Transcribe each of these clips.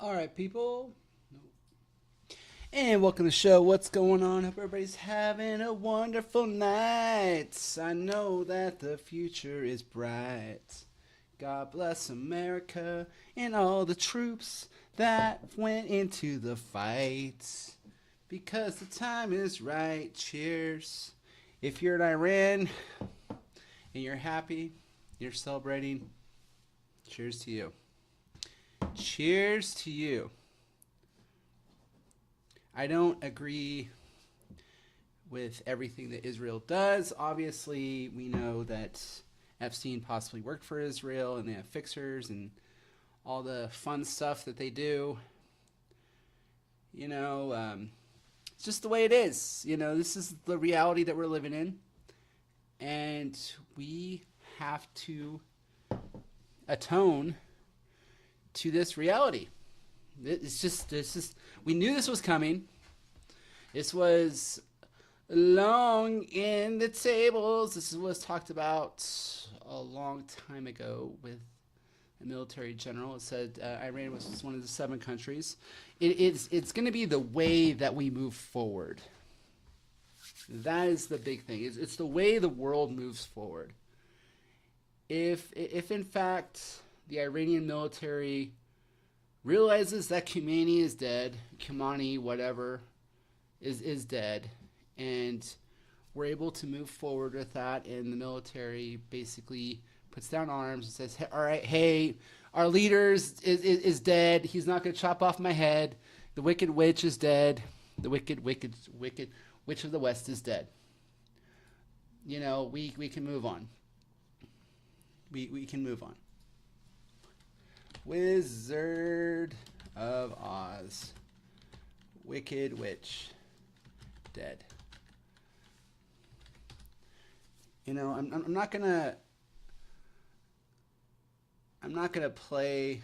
All right, people, and welcome to the show. What's going on? Hope everybody's having a wonderful night. I know that the future is bright. God bless America and all the troops that went into the fight. Because the time is right. Cheers. If you're in Iran and you're happy, you're celebrating, cheers to you. Cheers to you. I don't agree with everything that Israel does. Obviously, we know that Epstein possibly worked for Israel and they have fixers and all the fun stuff that they do. It's just the way it is. This is the reality that we're living in. And we have to atone to this reality. We knew this was coming. This was long in the tables. This was talked about a long time ago with a military general. It said Iran was one of the 7 countries. It's going to be the way that we move forward. That is the big thing. It's the way the world moves forward. If in fact the Iranian military realizes that Khomeini is dead, Khamenei, whatever, is dead, and we're able to move forward with that, and the military basically puts down arms and says, all right, hey, our leader is dead. He's not going to chop off my head. The wicked witch is dead. The wicked witch of the West is dead. We can move on. We can move on. Wizard of Oz. Wicked Witch. Dead. I'm not gonna play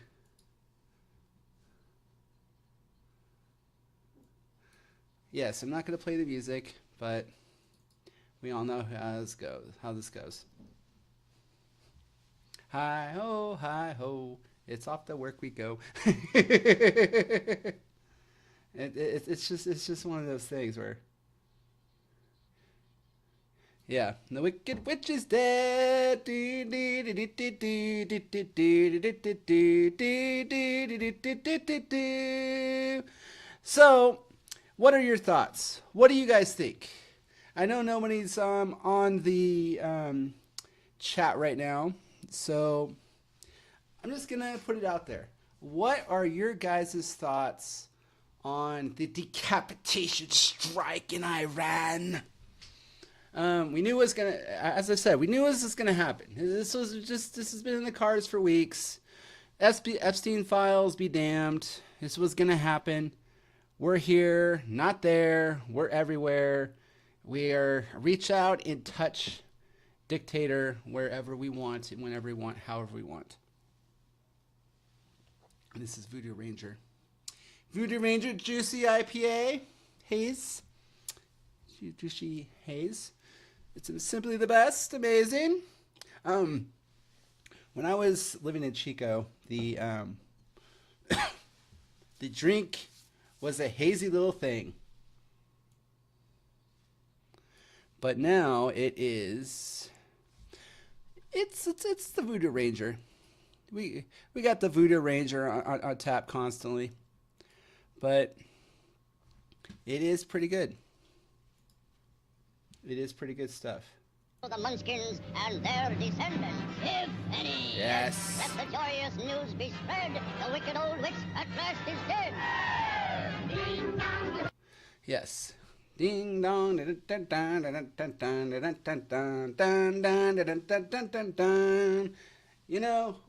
Yes, I'm not gonna play the music, but we all know how this goes. Hi ho, it's off to work we go. It's just one of those things where, yeah, the wicked witch is dead. So, what are your thoughts? What do you guys think? I know nobody's on the chat right now, so I'm just gonna put it out there. What are your guys' thoughts on the decapitation strike in Iran? We knew it was gonna, as I said, we knew this was gonna happen. This has been in the cards for weeks. Epstein files be damned. This was gonna happen. We're here, not there. We're everywhere. We are reach out and touch dictator wherever we want and whenever we want, however we want. This is Voodoo Ranger. Voodoo Ranger Juicy IPA Haze. Juicy Haze. It's simply the best. Amazing. When I was living in Chico, the the drink was a hazy little thing. But now it's the Voodoo Ranger. We got the Voodoo Ranger on tap constantly. But it is pretty good. It is pretty good stuff. The Munchkins and their descendants, if any. Yes. Let the joyous news be spread. The wicked old witch at last is dead. Yes. Ding dong.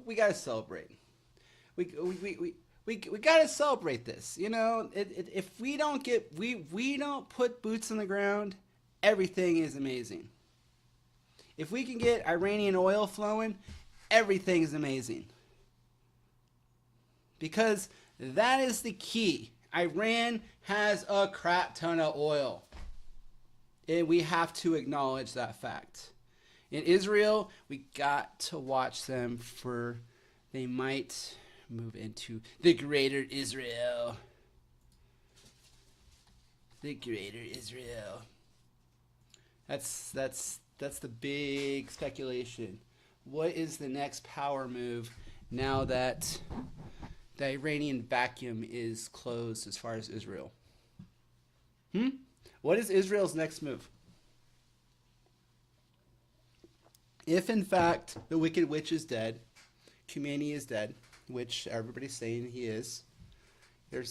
We gotta celebrate. We gotta celebrate this. If we don't put boots on the ground, everything is amazing. If we can get Iranian oil flowing, everything is amazing. Because that is the key. Iran has a crap ton of oil. And we have to acknowledge that fact. In Israel, we got to watch them for they might move into the greater Israel. The greater Israel. That's the big speculation. What is the next power move now that the Iranian vacuum is closed as far as Israel? What is Israel's next move? If in fact the Wicked Witch is dead, Khomeini is dead, which everybody's saying he is. They're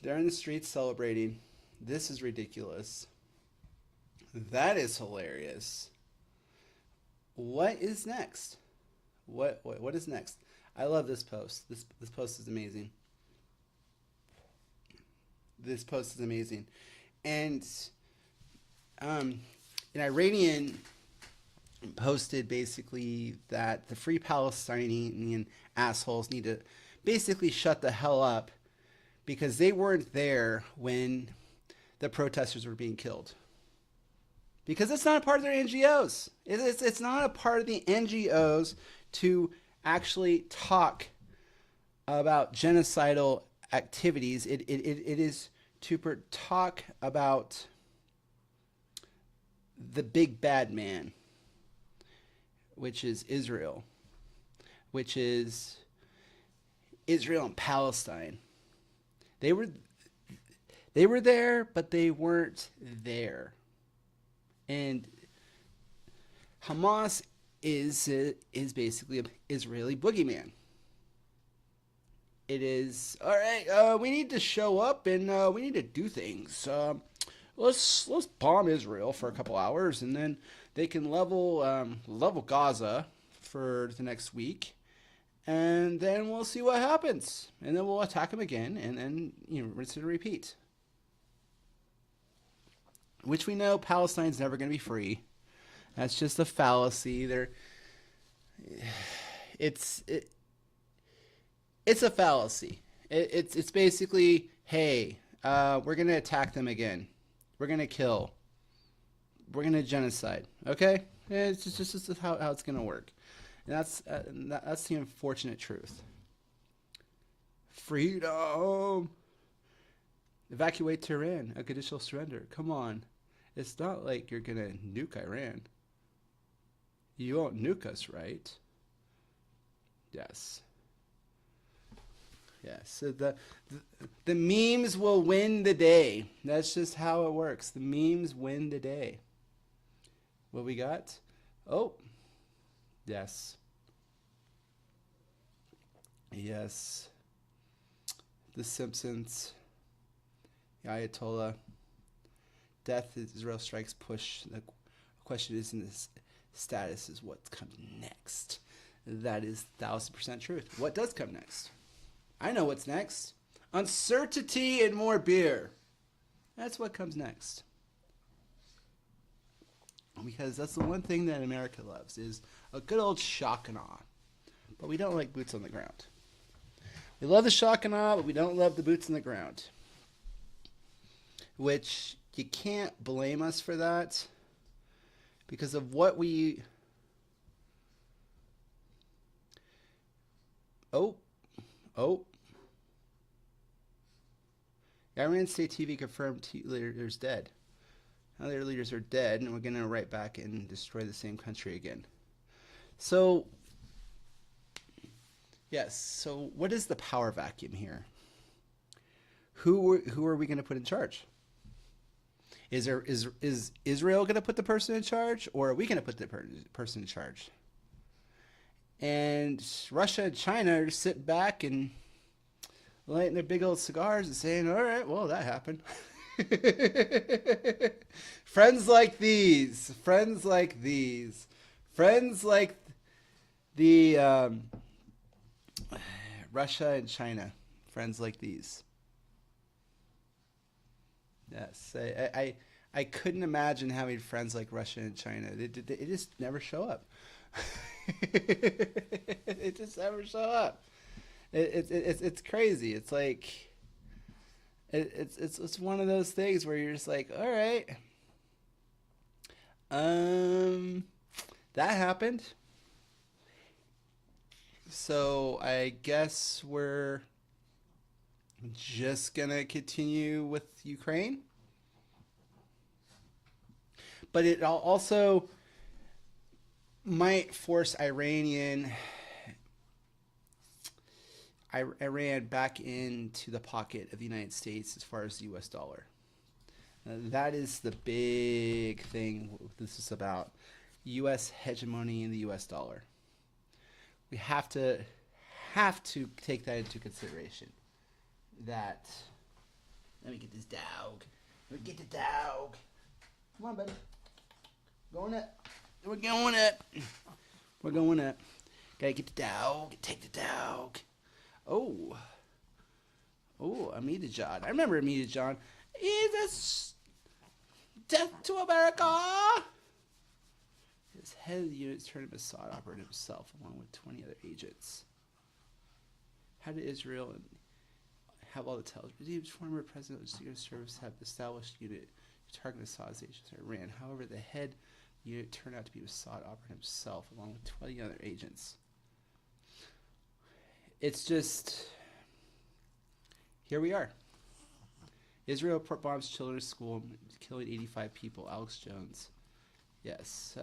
in the streets celebrating. This is ridiculous. That is hilarious. What is next? What is next? I love this post. This post is amazing. This post is amazing. And an Iranian posted basically that the Free Palestinian assholes need to basically shut the hell up because they weren't there when the protesters were being killed. Because it's not a part of their NGOs. It's not a part of the NGOs to actually talk about genocidal activities. It is to talk about the big bad man, which is Israel, which is Israel and Palestine. They were there, but they weren't there. And Hamas is basically an Israeli boogeyman. It is, all right, we need to show up and we need to do things. Let's bomb Israel for a couple hours, and then they can level Gaza for the next week, and then we'll see what happens, and then we'll attack them again, and then rinse and repeat. Which we know Palestine's never going to be free. That's just a fallacy. It's a fallacy. It's basically, hey, we're going to attack them again. We're going to kill. We're going to genocide. Okay? It's just how it's going to work. And that's the unfortunate truth. Freedom. Evacuate Tehran. A conditional surrender. Come on. It's not like you're going to nuke Iran. You won't nuke us, right? Yes. Yes. So the memes will win the day. That's just how it works. The memes win the day. What we got? Oh. Yes. Yes. The Simpsons. The Ayatollah. Death is Israel strikes push. The question isn't this status, is what comes next. That is 1000% truth. What does come next? I know what's next. Uncertainty and more beer. That's what comes next. Because that's the one thing that America loves is a good old shock and awe. But we don't like boots on the ground. We love the shock and awe, but we don't love the boots on the ground. Which you can't blame us for that because of what we... Oh. Iran State TV confirmed leaders dead. Now their leaders are dead, and we're going to right back and destroy the same country again. So, yes. So, what is the power vacuum here? Who are we going to put in charge? Is Israel going to put the person in charge, or are we going to put the person in charge? And Russia and China are just sitting back and lighting their big old cigars and saying, all right, well, that happened. Friends like these. Friends like the Russia and China. Friends like these. Yes, I couldn't imagine having friends like Russia and China. They just never show up. It just never show up. It's crazy. It's like it's one of those things where you're just like, all right, that happened. So I guess we're just gonna continue with Ukraine, but it also might force Iran back into the pocket of the United States as far as the U.S. dollar. That is the big thing this is about. U.S. hegemony in the U.S. dollar. We have to take that into consideration. That. Let me get this dog. Let me get the dog. Come on, buddy. Going up. We're going up. We're going up. Gotta get the dog. Take the dog. Oh, Ahmadinejad. I remember Ahmadinejad. Is a death to America. His head of the unit turned Mossad operative himself, along with 20 other agents. How did Israel have all the tells? The former president of the Secret Service have established unit to target Assad's agents in Iran. However, the head unit turned out to be Mossad operative himself, along with 20 other agents. It's just, here we are. Israel bombs children's school, killing 85 people. Alex Jones. Yes.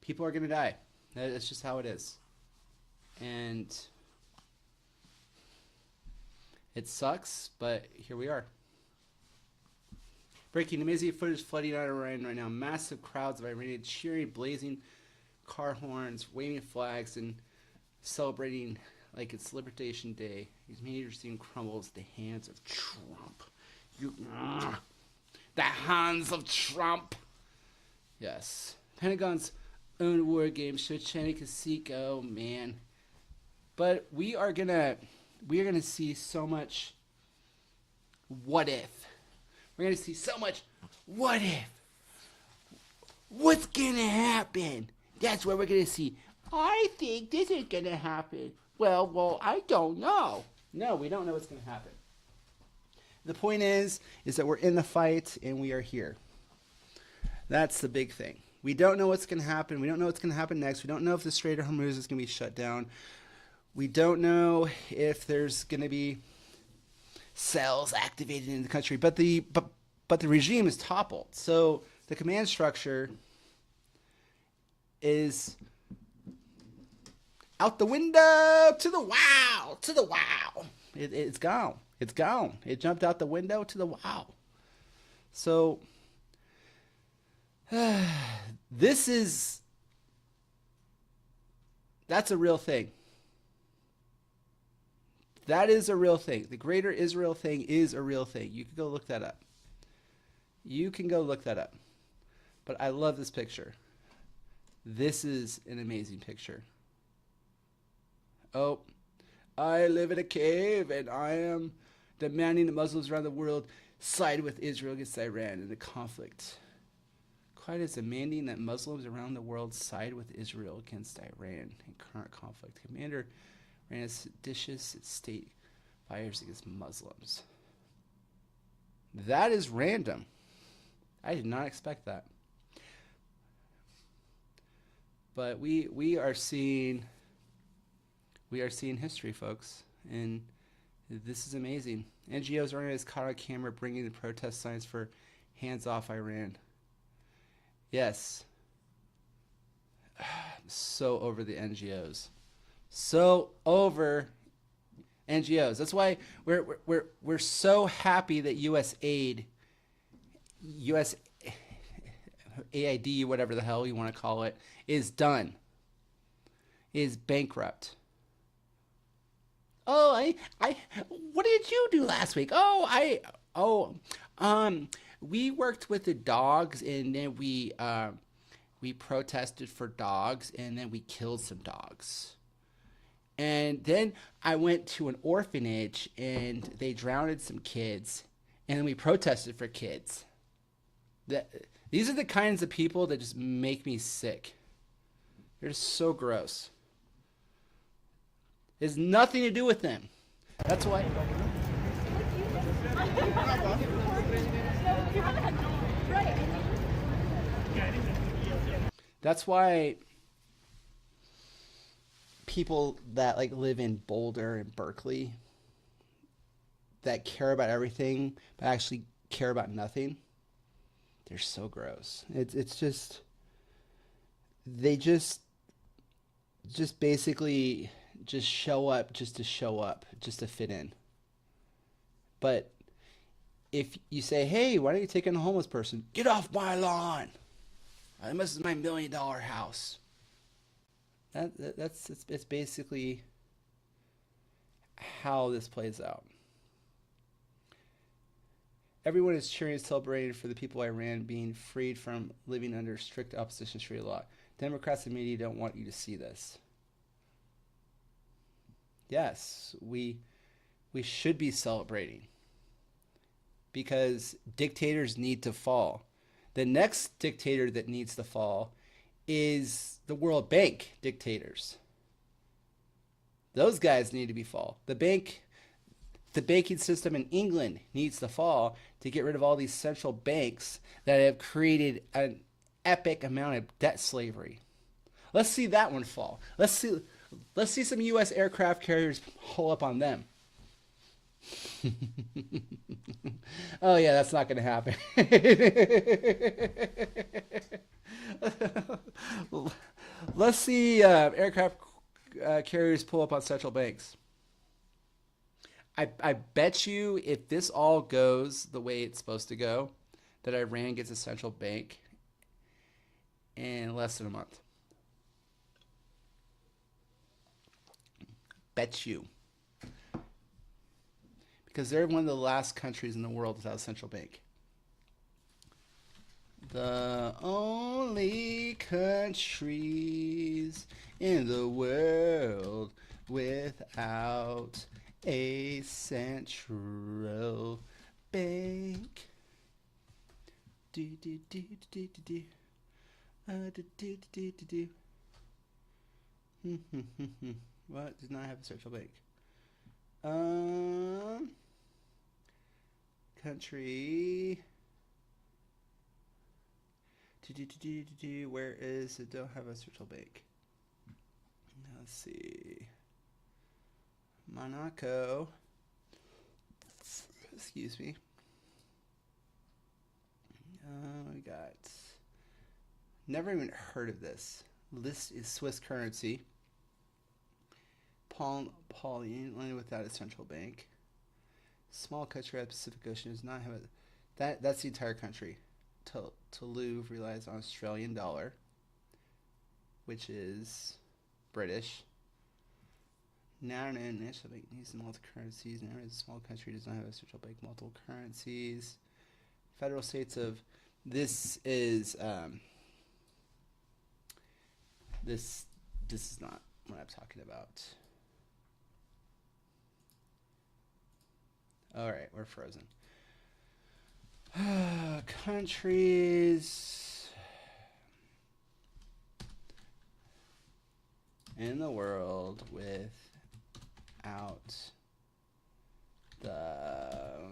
People are going to die. That's just how it is. And it sucks, but here we are. Breaking amazing footage flooding out of Iran right now. Massive crowds of Iranians cheering, blazing car horns, waving flags, and celebrating like it's Liberation Day. These major scene crumbles at the hands of Trump. The hands of Trump. Yes. Pentagon's own war game, Shevcheny Kasich. Oh man. But we are gonna see so much what if. We're gonna see so much what if. What's gonna happen? That's what we're gonna see. I think this is gonna happen. Well, I don't know. No, we don't know what's gonna happen. The point is that we're in the fight and we are here. That's the big thing. We don't know what's going to happen. We don't know what's going to happen next. We don't know if the Strait of Hormuz is going to be shut down. We don't know if there's going to be cells activated in the country. But the regime is toppled. So the command structure is out the window to the wow, to the wow. It's gone. It's gone. It jumped out the window to the wow. So that's a real thing. That is a real thing. The Greater Israel thing is a real thing. You can go look that up. But I love this picture. This is an amazing picture. Oh, I live in a cave and I am demanding that Muslims around the world side with Israel against Iran in the conflict. Quite as demanding that Muslims around the world side with Israel against Iran in current conflict. Commander ran a seditious state fires against Muslims. That is random. I did not expect that. But we are seeing history, folks, and this is amazing. NGOs organized caught on camera bringing the protest signs for hands off Iran. Yes. So over the NGOs. So over NGOs. That's why we're so happy that US aid, US AID, whatever the hell you want to call it, is done. Is bankrupt. Oh, I what did you do last week? We worked with the dogs, and then we protested for dogs, and then we killed some dogs. And then I went to an orphanage, and they drowned some kids, and then we protested for kids. These are the kinds of people that just make me sick. They're just so gross. It has nothing to do with them. That's why. That's why people that like live in Boulder and Berkeley that care about everything but actually care about nothing. They're so gross. It's just they just basically just show up just to show up, just to fit in. But if you say, "Hey, why don't you take in a homeless person?" Get off my lawn. This is my $1 million house. That's it's basically how this plays out. Everyone is cheering and celebrating for the people of Iran being freed from living under strict opposition to Sharia law. Democrats and media don't want you to see this. Yes, we should be celebrating because dictators need to fall. The next dictator that needs to fall is the World Bank dictators. Those guys need to be fall. The banking system in England needs to fall to get rid of all these central banks that have created an epic amount of debt slavery. Let's see that one fall. Let's see some U.S. aircraft carriers pull up on them. Oh yeah, that's not going to happen. Let's see aircraft carriers pull up on central banks. I bet you if this all goes the way it's supposed to go, that Iran gets a central bank in less than a month. Bet you. Because they're one of the last countries in the world without a central bank. The only countries in the world without a central bank. Do do do do do do. Do do do do do. What? Does not have a central bank. Country. Where is it? Don't have a central bank. Let's see. Monaco. Excuse me. We got. Never even heard of this. List is Swiss currency. Poland without a central bank. Small country at the Pacific Ocean does not have a. That's the entire country. Toulouse relies on Australian dollar, which is British. National bank needs multiple currencies. Now a small country does not have a central bank, multiple currencies. Federal states of this is this is not what I'm talking about. All right, we're frozen. Countries in the world without the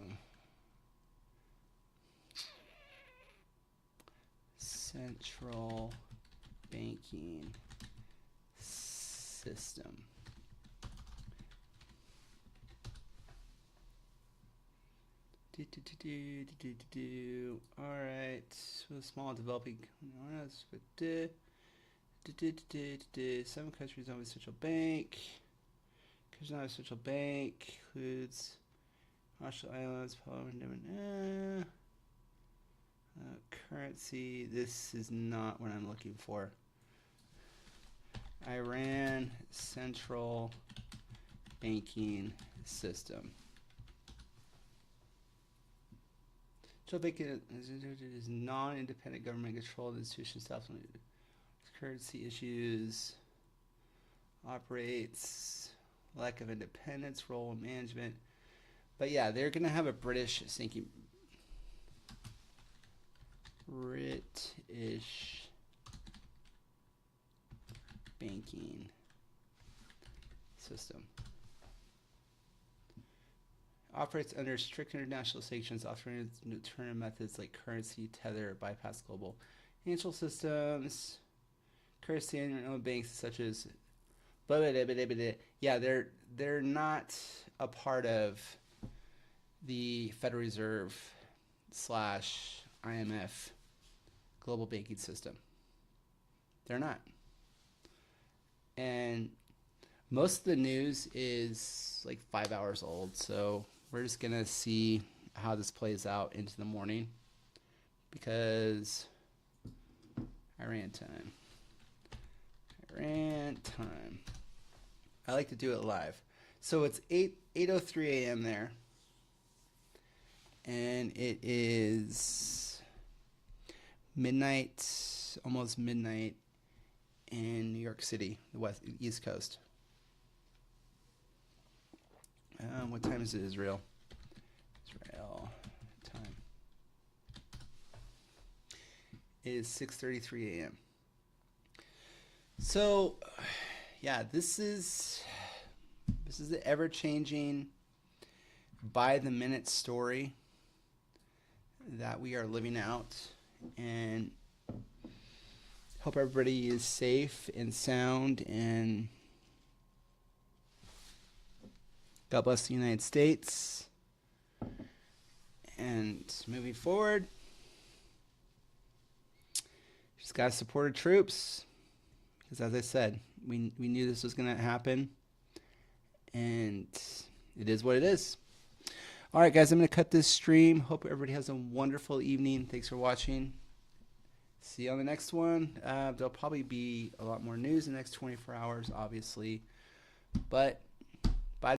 central banking system. All right, so small developing. Some countries don't have a central bank. Countries not have a central bank includes Marshall Islands, Poland. Currency. This is not what I'm looking for. Iran central banking system. Central banking is non-independent government controlled institution stuff. Currency issues. Operates. Lack of independence. Role in management. But yeah, they're gonna have a British banking system. Operates under strict international sanctions, offering alternative methods like currency, tether, bypass global financial systems. Currency and own banks such as Yeah, they're not a part of the Federal Reserve slash IMF global banking system. They're not. And most of the news is like 5 hours old, so we're just gonna see how this plays out into the morning because Iran time. Iran time. I like to do it live. So it's 8:03 a.m. there, and it is midnight, almost midnight in New York City, the East Coast. What time is it, Israel? Israel time. It is 6:33 a.m. So, yeah, this is the ever-changing, by-the-minute story that we are living out, and hope everybody is safe and sound, and God bless the United States. And moving forward, just got to support our troops. Because as I said, we knew this was going to happen. And it is what it is. All right, guys, I'm going to cut this stream. Hope everybody has a wonderful evening. Thanks for watching. See you on the next one. There'll probably be a lot more news in the next 24 hours, obviously. But